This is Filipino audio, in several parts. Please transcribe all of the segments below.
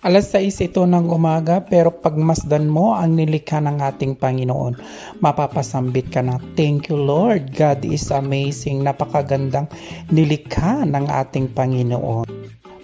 6 ito ng umaga, pero pagmasdan mo ang nilikha ng ating Panginoon, mapapasambit ka na, thank you Lord, God is amazing, napakagandang nilikha ng ating Panginoon.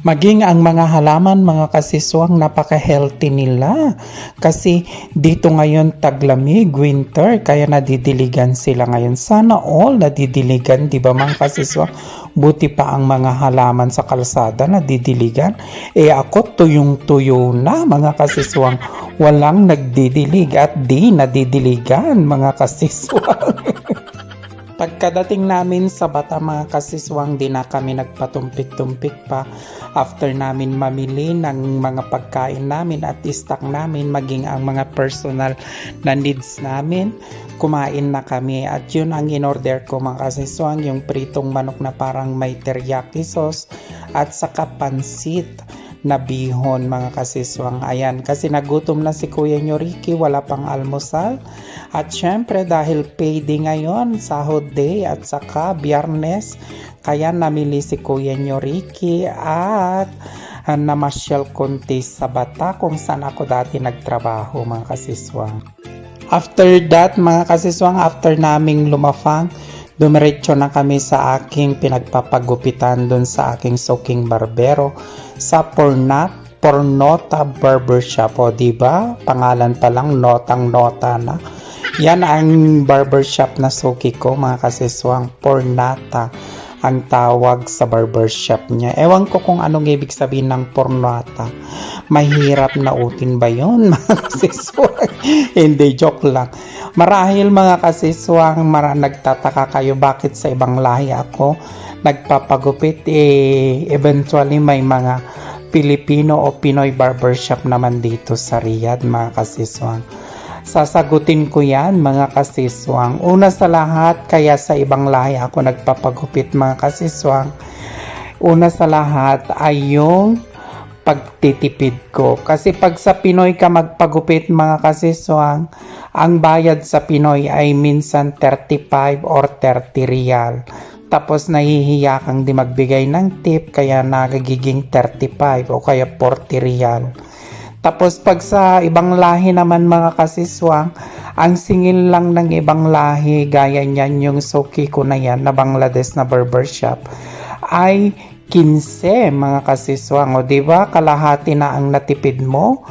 Maging ang mga halaman, mga kasiswang, napaka-healthy nila. Kasi dito ngayon taglamig, winter, kaya nadidiligan sila ngayon. Sana all nadidiligan, di ba mga kasiswang? Buti pa ang mga halaman sa kalsada nadidiligan. Ako tuyong-tuyo na, mga kasiswang. Walang nagdidilig at di nadidiligan, mga kasiswang. Pagkadating namin sa Bata, mga kasiswang, di na kami nagpatumpik-tumpik pa. After namin mamili ng mga pagkain namin at stock namin, maging ang mga personal na needs namin, kumain na kami. At yun ang in-order ko, mga kasiswang, yung pritong manok na parang may teriyaki sauce at saka pansit na bihon, mga kasiswang. Ayan, kasi nagutom na si Kuya Ricky, wala pang almusal. At syempre dahil payday ngayon, sahod day at saka biyernes, kaya namili si Kuya Ricky at namasyal konti sa Bata kung saan ako dati nagtrabaho, mga kasiswang. After that, mga kasiswang, after naming lumafang, dumiretso na kami sa aking pinagpapagupitan doon sa aking suking barbero sa Pornota Barbershop. O diba? Pangalan pa lang, notang-nota na. Yan ang barbershop na suki ko, mga kasiswang. Pornata ang tawag sa barbershop niya. Ewan ko kung anong ibig sabihin ng Pornata. Mahirap na utin ba yun, mga kasiswang? Hindi, joke lang. Marahil, mga kasiswang, nagtataka kayo bakit sa ibang lahi ako nagpapagupit. Eventually may mga Pilipino o Pinoy barbershop naman dito sa Riyadh, mga kasiswang. Sasagutin ko yan, mga kasiswang. Una sa lahat, kaya sa ibang lahi ako nagpapagupit, mga kasiswang. Una sa lahat ay yung pagtitipid ko. Kasi pag sa Pinoy ka magpagupit, mga kasiswang, ang bayad sa Pinoy ay minsan 35 or 30 riyal. Tapos nahihiya kang di magbigay ng tip, kaya nagiging 35 o kaya 40 riyal. Tapos pag sa ibang lahi naman, mga kasiswang, ang singil lang ng ibang lahi, gaya niyan yung suki ko na yan, na Bangladesh na barbershop, ay 15, mga kasiswang. O diba, kalahati na ang natipid mo.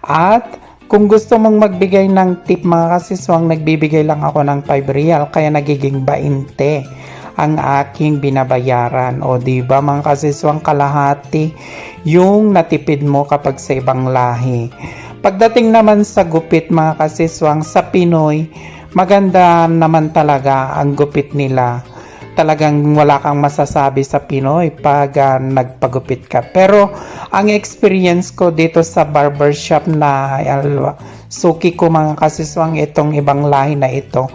At kung gusto mong magbigay ng tip, mga kasiswang, nagbibigay lang ako ng 5 riyal, kaya nagiging 20 ang aking binabayaran. O diba, mga kasiswang, kalahati yung natipid mo kapag sa ibang lahi. Pagdating naman sa gupit, mga kasiswang, sa Pinoy, maganda naman talaga ang gupit nila. Talagang wala kang masasabi sa Pinoy pag nagpagupit ka. Pero ang experience ko dito sa barbershop na suki ko, mga kasiswang, itong ibang lahi na ito,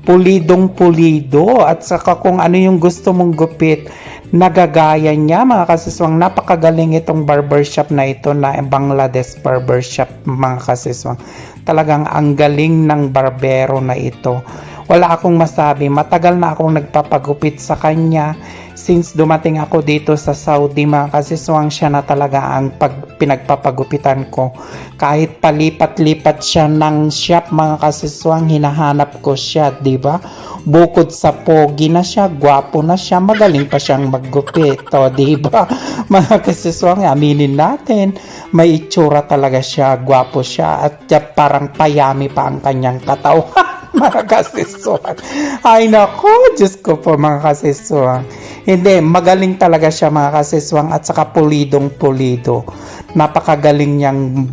pulidong pulido, at saka kung ano yung gusto mong gupit, nagagaya niya, mga kasiswang. Napakagaling itong barbershop na ito, na Bangladesh barbershop, mga kasiswang. Talagang ang galing ng barbero na ito. Wala akong masabi, matagal na akong nagpapagupit sa kanya. Since dumating ako dito sa Saudi, mga kasiswang, siya na talaga ang pinagpapagupitan ko. Kahit palipat-lipat siya ng shop, mga kasiswang, hinahanap ko siya, diba? Bukod sa pogi na siya, gwapo na siya, magaling pa siyang maggupit. O, diba? Mga kasiswang, aminin natin, may itsura talaga siya, gwapo siya, at parang payami pa ang kanyang katawan. Mga kasiswang. Ay nako, Diyos ko po, mga kasiswang. Hindi, magaling talaga siya, mga kasiswang, at saka pulidong pulido. Napakagaling niyang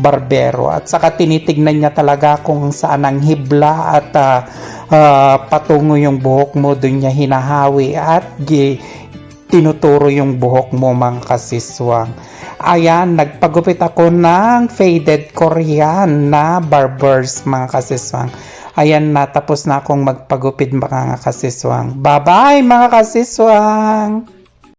barbero. At saka tinitignan niya talaga kung saan ang hibla at patungo yung buhok mo, doon niya hinahawi at tinuturo yung buhok mo, mga kasiswang. Ayan, nagpagupit ako ng faded Korean na barbers, mga kasiswang. Ayan, natapos na akong magpagupit, mga kasiswang. Bye-bye, mga kasiswang!